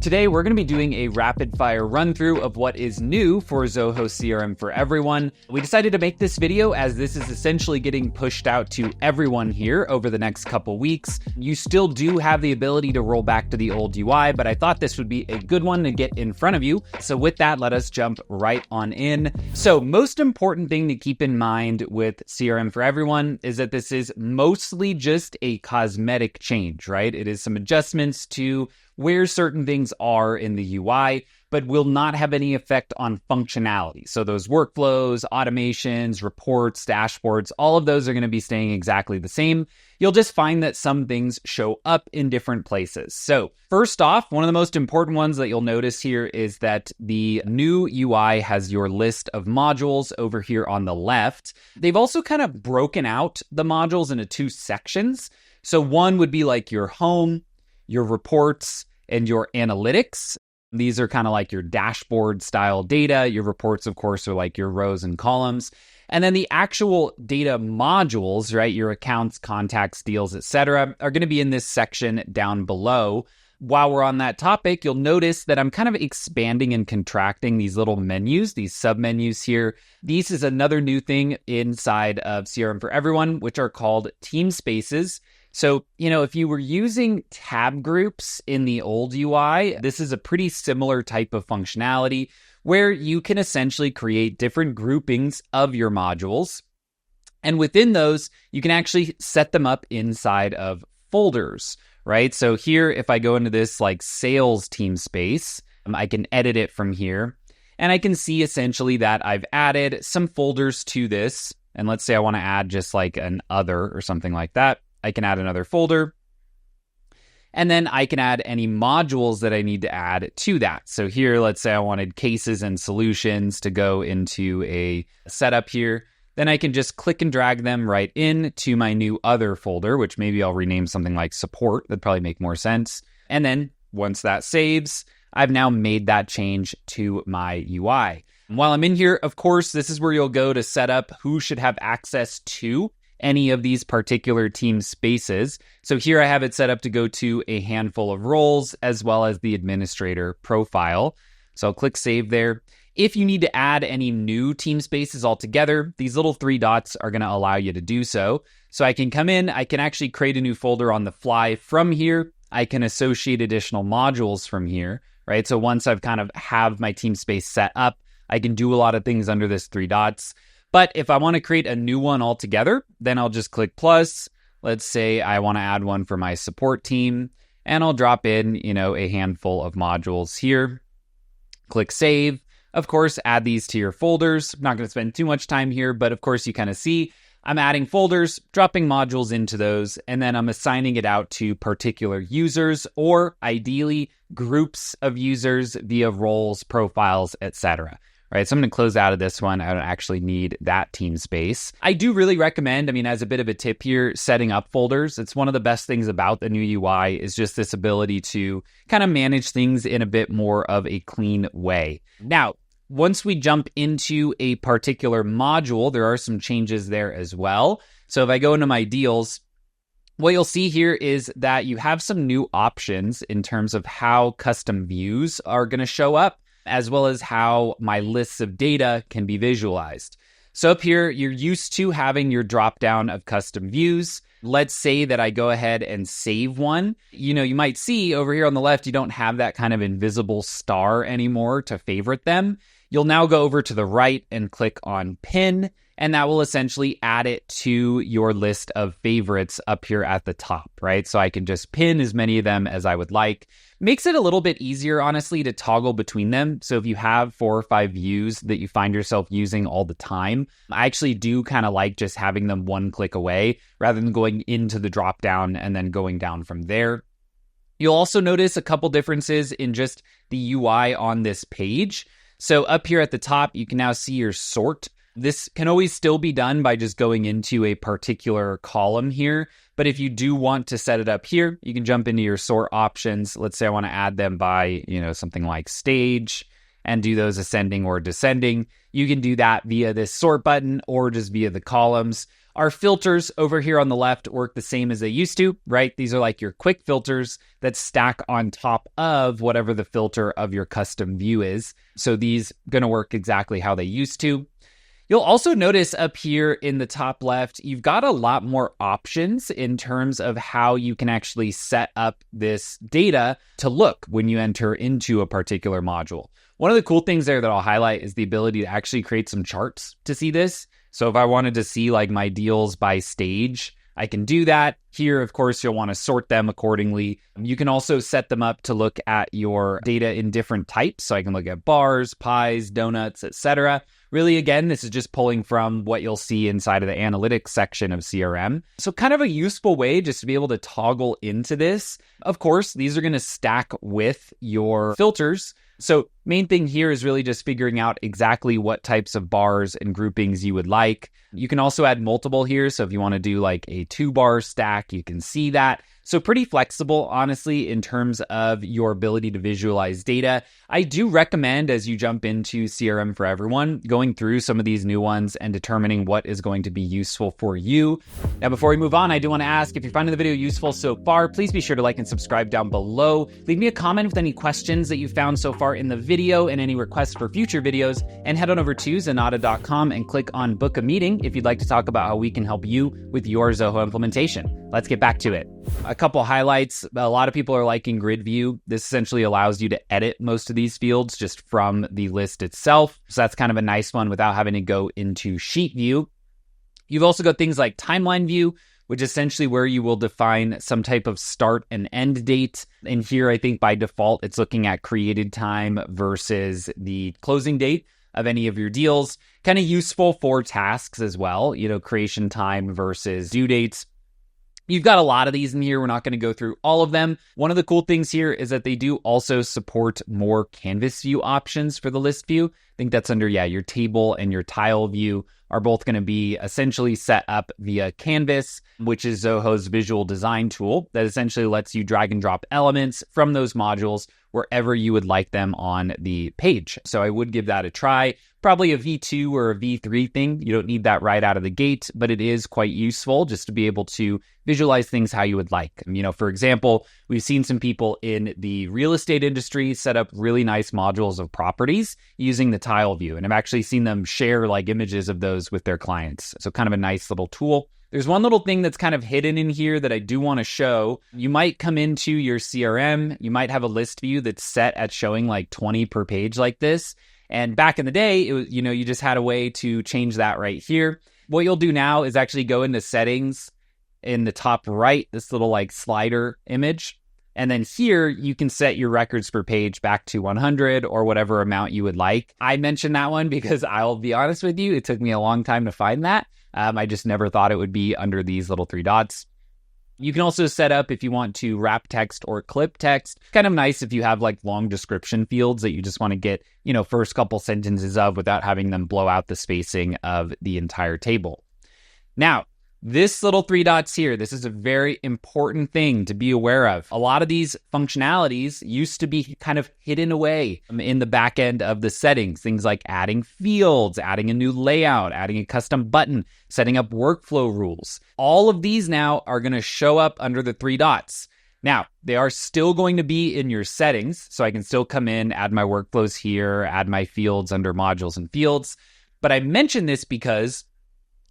Today, we're going to be doing a rapid-fire run-through of what is new for Zoho CRM for everyone. We decided to make this video as this is essentially getting pushed out to everyone here over the next couple weeks. You still do have the ability to roll back to the old UI, but I thought this would be a good one to get in front of you. So with that, let us jump right on in. So most important thing to keep in mind with CRM for everyone is that this is mostly just a cosmetic change, right? It is some adjustments to where certain things are in the UI, but will not have any effect on functionality. So those workflows, automations, reports, dashboards, all of those are going to be staying exactly the same. You'll just find that some things show up in different places. So first off, one of the most important ones that you'll notice here is that the new UI has your list of modules over here on the left. They've also kind of broken out the modules into two sections. So one would be like your home, your reports, and your analytics. These are kind of like your dashboard style data. Your reports, of course, are like your rows and columns. And then the actual data modules, right? Your accounts, contacts, deals, etc., are going to be in this section down below. While we're on that topic, you'll notice that I'm kind of expanding and contracting these little menus, these submenus here. This is another new thing inside of CRM for everyone, which are called team spaces. So, if you were using tab groups in the old UI, this is a pretty similar type of functionality where you can essentially create different groupings of your modules. And within those, you can actually set them up inside of folders, right? So here, if I go into this like sales team space, I can edit it from here. And I can see essentially that I've added some folders to this. And let's say I want to add just like an other or something like that. I can add another folder, and then I can add any modules that I need to add to that. So here, let's say I wanted cases and solutions to go into a setup here. Then I can just click and drag them right into my new other folder, which maybe I'll rename something like support. That'd probably make more sense. And then once that saves, I've now made that change to my UI. And while I'm in here, of course, this is where you'll go to set up who should have access to any of these particular team spaces. So here I have it set up to go to a handful of roles as well as the administrator profile. So I'll click save there. If you need to add any new team spaces altogether, these little three dots are going to allow you to do so. So I can come in, I can actually create a new folder on the fly from here. I can associate additional modules from here, right? So once I've kind of have my team space set up, I can do a lot of things under this three dots. But if I want to create a new one altogether, then I'll just click plus. Let's say I want to add one for my support team, and I'll drop in, a handful of modules here. Click save. Of course, add these to your folders. I'm not going to spend too much time here, but of course you kind of see I'm adding folders, dropping modules into those, and then I'm assigning it out to particular users or ideally groups of users via roles, profiles, etc. Right, so I'm going to close out of this one. I don't actually need that team space. I do really recommend, as a bit of a tip here, setting up folders. It's one of the best things about the new UI is just this ability to kind of manage things in a bit more of a clean way. Now, once we jump into a particular module, there are some changes there as well. So if I go into my deals, what you'll see here is that you have some new options in terms of how custom views are going to show up, as well as how my lists of data can be visualized. So up here, you're used to having your drop-down of custom views. Let's say that I go ahead and save one. You might see over here on the left, you don't have that kind of invisible star anymore to favorite them. You'll now go over to the right and click on pin, and that will essentially add it to your list of favorites up here at the top, right? So I can just pin as many of them as I would like. Makes it a little bit easier, honestly, to toggle between them. So if you have 4 or 5 views that you find yourself using all the time, I actually do kind of like just having them one click away rather than going into the drop down and then going down from there. You'll also notice a couple differences in just the UI on this page. So up here at the top, you can now see your sort. This can always still be done by just going into a particular column here. But if you do want to set it up here, you can jump into your sort options. Let's say I want to add them by, something like stage and do those ascending or descending. You can do that via this sort button or just via the columns. Our filters over here on the left work the same as they used to, right? These are like your quick filters that stack on top of whatever the filter of your custom view is. So these going to work exactly how they used to. You'll also notice up here in the top left, you've got a lot more options in terms of how you can actually set up this data to look when you enter into a particular module. One of the cool things there that I'll highlight is the ability to actually create some charts to see this. So if I wanted to see like my deals by stage, I can do that. Here, of course, you'll want to sort them accordingly. You can also set them up to look at your data in different types. So I can look at bars, pies, donuts, etc. Really, again, this is just pulling from what you'll see inside of the analytics section of CRM. So kind of a useful way just to be able to toggle into this. Of course, these are going to stack with your filters. So main thing here is really just figuring out exactly what types of bars and groupings you would like. You can also add multiple here. So if you want to do like a 2-bar stack, you can see that. So pretty flexible, honestly, in terms of your ability to visualize data. I do recommend as you jump into CRM for everyone, going through some of these new ones and determining what is going to be useful for you. Now, before we move on, I do want to ask if you're finding the video useful so far, please be sure to like and subscribe down below. Leave me a comment with any questions that you found so far in the video and any requests for future videos, and head on over to Zenatta.com and click on book a meeting if you'd like to talk about how we can help you with your Zoho implementation. Let's get back to it. A couple highlights. A lot of people are liking grid view. This essentially allows you to edit most of these fields just from the list itself. So that's kind of a nice one without having to go into sheet view. You've also got things like timeline view, which is essentially where you will define some type of start and end date. And here, I think by default, it's looking at created time versus the closing date of any of your deals. Kind of useful for tasks as well, creation time versus due dates. You've got a lot of these in here. We're not going to go through all of them. One of the cool things here is that they do also support more canvas view options for the list view. I think that's under, your table and your tile view are both going to be essentially set up via Canvas, which is Zoho's visual design tool that essentially lets you drag and drop elements from those modules wherever you would like them on the page. So I would give that a try. Probably a V2 or a V3 thing. You don't need that right out of the gate, but it is quite useful just to be able to visualize things how you would like. For example, we've seen some people in the real estate industry set up really nice modules of properties using the tile view. And I've actually seen them share like images of those with their clients. So kind of a nice little tool. There's one little thing that's kind of hidden in here that I do want to show. You might come into your CRM, you might have a list view that's set at showing like 20 per page like this. And back in the day, it was, you just had a way to change that right here. What you'll do now is actually go into settings in the top right, this little like slider image. And then here you can set your records per page back to 100 or whatever amount you would like. I mentioned that one because I'll be honest with you, it took me a long time to find that. I just never thought it would be under these little 3 dots. You can also set up if you want to wrap text or clip text. Kind of nice if you have like long description fields that you just want to get, first couple sentences of without having them blow out the spacing of the entire table. Now, this little 3 dots here, this is a very important thing to be aware of. A lot of these functionalities used to be kind of hidden away in the back end of the settings. Things like adding fields, adding a new layout, adding a custom button, setting up workflow rules. All of these now are going to show up under the 3 dots. Now, they are still going to be in your settings, so I can still come in, add my workflows here, add my fields under modules and fields. But I mention this because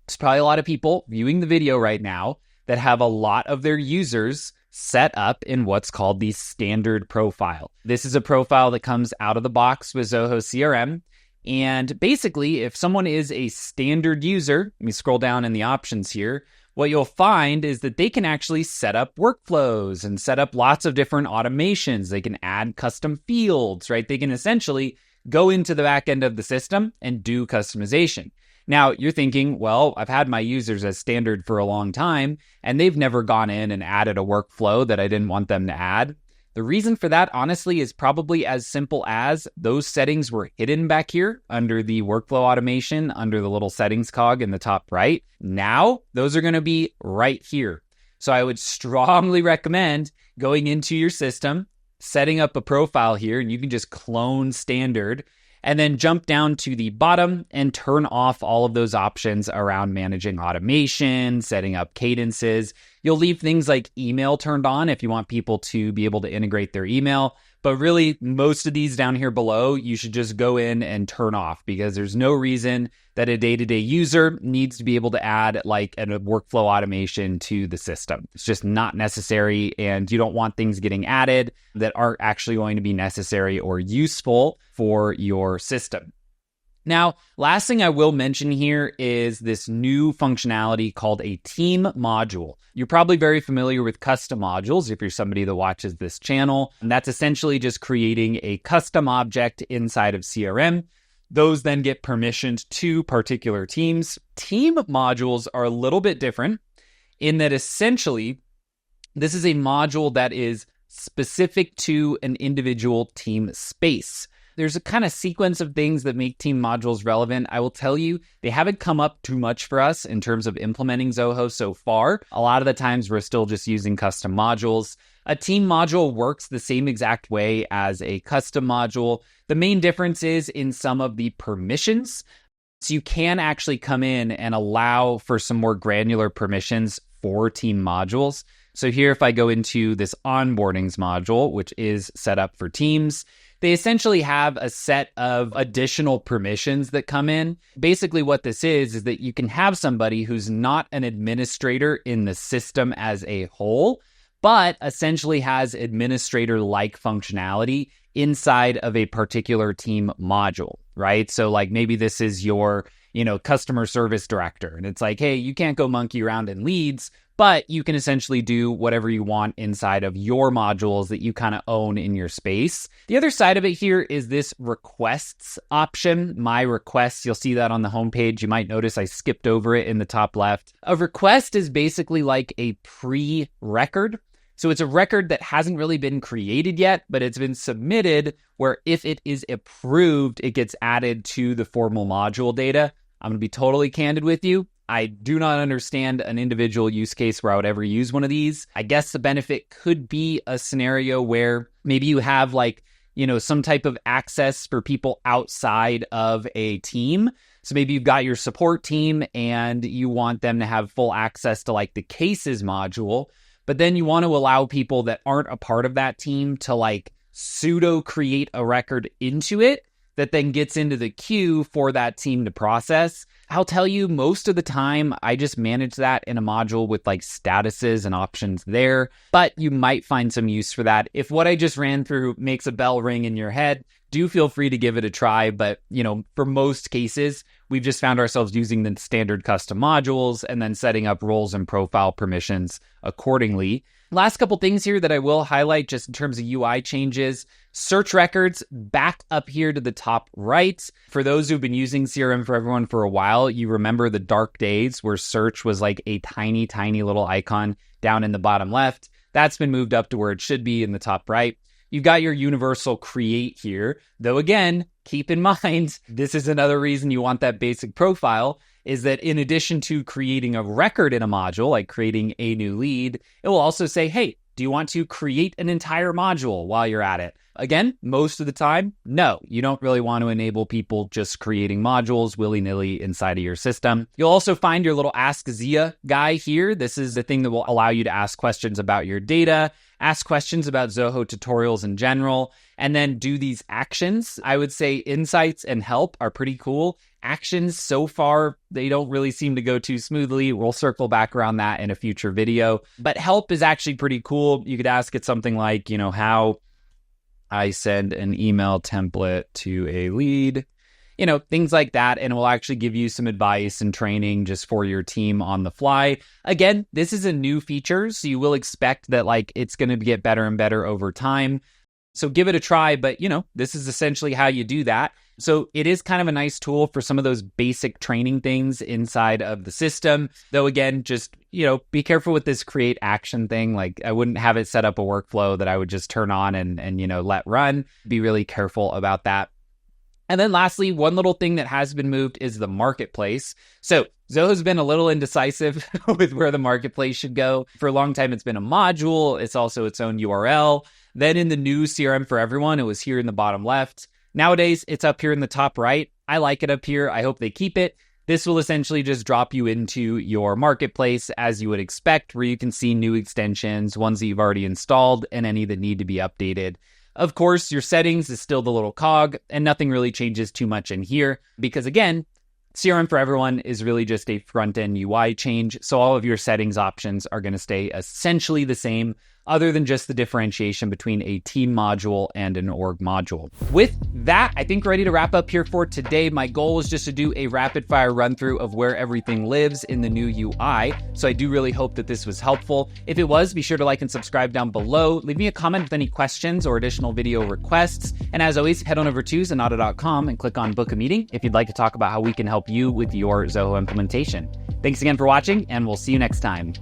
there's probably a lot of people viewing the video right now that have a lot of their users set up in what's called the standard profile. This is a profile that comes out of the box with Zoho CRM. And basically, if someone is a standard user, let me scroll down in the options here, what you'll find is that they can actually set up workflows and set up lots of different automations. They can add custom fields, right? They can essentially go into the back end of the system and do customization. Now, you're thinking, well, I've had my users as standard for a long time, and they've never gone in and added a workflow that I didn't want them to add. The reason for that, honestly, is probably as simple as those settings were hidden back here under the workflow automation, under the little settings cog in the top right. Now, those are going to be right here. So I would strongly recommend going into your system, setting up a profile here, and you can just clone standard. and then jump down to the bottom and turn off all of those options around managing automation, setting up cadences. You'll leave things like email turned on if you want people to be able to integrate their email. But really, most of these down here below, you should just go in and turn off, because there's no reason that a day-to-day user needs to be able to add like a workflow automation to the system. It's just not necessary, and you don't want things getting added that aren't actually going to be necessary or useful for your system. Now, last thing I will mention here is this new functionality called a team module. You're probably very familiar with custom modules if you're somebody that watches this channel. And that's essentially just creating a custom object inside of CRM. Those then get permissioned to particular teams. Team modules are a little bit different in that essentially this is a module that is specific to an individual team space. There's a kind of sequence of things that make team modules relevant. I will tell you, they haven't come up too much for us in terms of implementing Zoho so far. A lot of the times we're still just using custom modules. A team module works the same exact way as a custom module. The main difference is in some of the permissions. So you can actually come in and allow for some more granular permissions for team modules. So here, if I go into this onboardings module, which is set up for teams, they essentially have a set of additional permissions that come in. Basically what this is that you can have somebody who's not an administrator in the system as a whole, but essentially has administrator-like functionality inside of a particular team module, right? So like maybe this is your, customer service director, and it's like, hey, you can't go monkey around in leads, but you can essentially do whatever you want inside of your modules that you kind of own in your space. The other side of it here is this requests option, my requests. You'll see that on the homepage. You might notice I skipped over it in the top left. A request is basically like a pre-record. So it's a record that hasn't really been created yet, but it's been submitted, where if it is approved, it gets added to the formal module data. I'm going to be totally candid with you. I do not understand an individual use case where I would ever use one of these. I guess the benefit could be a scenario where maybe you have some type of access for people outside of a team. So maybe you've got your support team and you want them to have full access to like the cases module, but then you want to allow people that aren't a part of that team to like pseudo create a record into it that then gets into the queue for that team to process. I'll tell you, most of the time, I just manage that in a module with like statuses and options there, but you might find some use for that. If what I just ran through makes a bell ring in your head, do feel free to give it a try. But, for most cases, we've just found ourselves using the standard custom modules and then setting up roles and profile permissions accordingly. Last couple things here that I will highlight just in terms of UI changes. Search records back up here to the top right. For those who've been using CRM for Everyone for a while, you remember the dark days where search was like a tiny, tiny little icon down in the bottom left. That's been moved up to where it should be in the top right. You've got your universal create here, though again, keep in mind, this is another reason you want that basic profile, is that in addition to creating a record in a module, like creating a new lead, it will also say, hey, do you want to create an entire module while you're at it? Again, most of the time, no, you don't really want to enable people just creating modules willy-nilly inside of your system. You'll also find your little Ask Zia guy here. This is the thing that will allow you to ask questions about your data, ask questions about Zoho tutorials in general, and then do these actions. I would say insights and help are pretty cool. Actions, so far, they don't really seem to go too smoothly. We'll circle back around that in a future video. But help is actually pretty cool. You could ask it something like, how I send an email template to a lead, things like that. And it will actually give you some advice and training just for your team on the fly. Again, this is a new feature, so you will expect that it's going to get better and better over time. So give it a try, but this is essentially how you do that. So it is kind of a nice tool for some of those basic training things inside of the system. Though again, just, be careful with this create action thing. Like I wouldn't have it set up a workflow that I would just turn on and let run. Be really careful about that. And then lastly, one little thing that has been moved is the marketplace. So Zoho's been a little indecisive with where the marketplace should go. For a long time, it's been a module. It's also its own URL. Then in the new CRM for Everyone, it was here in the bottom left. Nowadays, it's up here in the top right. I like it up here. I hope they keep it. This will essentially just drop you into your marketplace as you would expect, where you can see new extensions, ones that you've already installed, and any that need to be updated. Of course, your settings is still the little cog, and nothing really changes too much in here because, again, CRM for Everyone is really just a front-end UI change, so all of your settings options are going to stay essentially the same, other than just the differentiation between a team module and an org module. With that, I think we're ready to wrap up here for today. My goal was just to do a rapid-fire run-through of where everything lives in the new UI, so I do really hope that this was helpful. If it was, be sure to like and subscribe down below. Leave me a comment with any questions or additional video requests, and as always, head on over to Zenatta.com and click on Book a Meeting if you'd like to talk about how we can help you with your Zoho implementation. Thanks again for watching, and we'll see you next time.